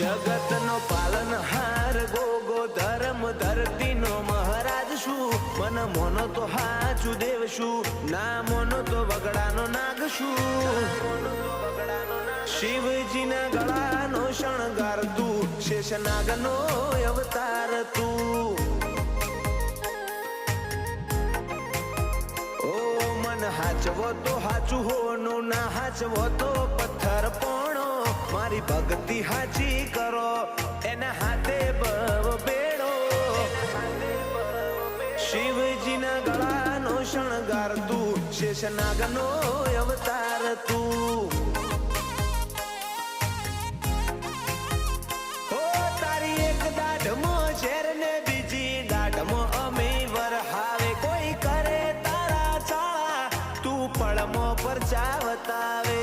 જગતનો પાલનહાર ગોગો ધર્મ ધરતીનો મહારાજ શું મન મોનો તો હાચું દેવ શું ના મોનો તો વગડાનો નાગ શું શિવજીના ગળાનો શણગાર તું શેષનાગનો અવતાર તું ઓ મન હાચવો તો હાચું હોનું ના હાચવો તો પથ્થર પોણો મારી ભક્તિ હાચી કરો એના હાથે બવ બેડો શિવજીના ગળાનો શણગાર તું શેષનાગનો અવતાર તું ઓ તારી એક દાઢમાં ઝેર ને બીજી દાઢમાં અમે વરહાવે કોઈ કરે તારા ચાળા તું પળમો પર ચાવતાવે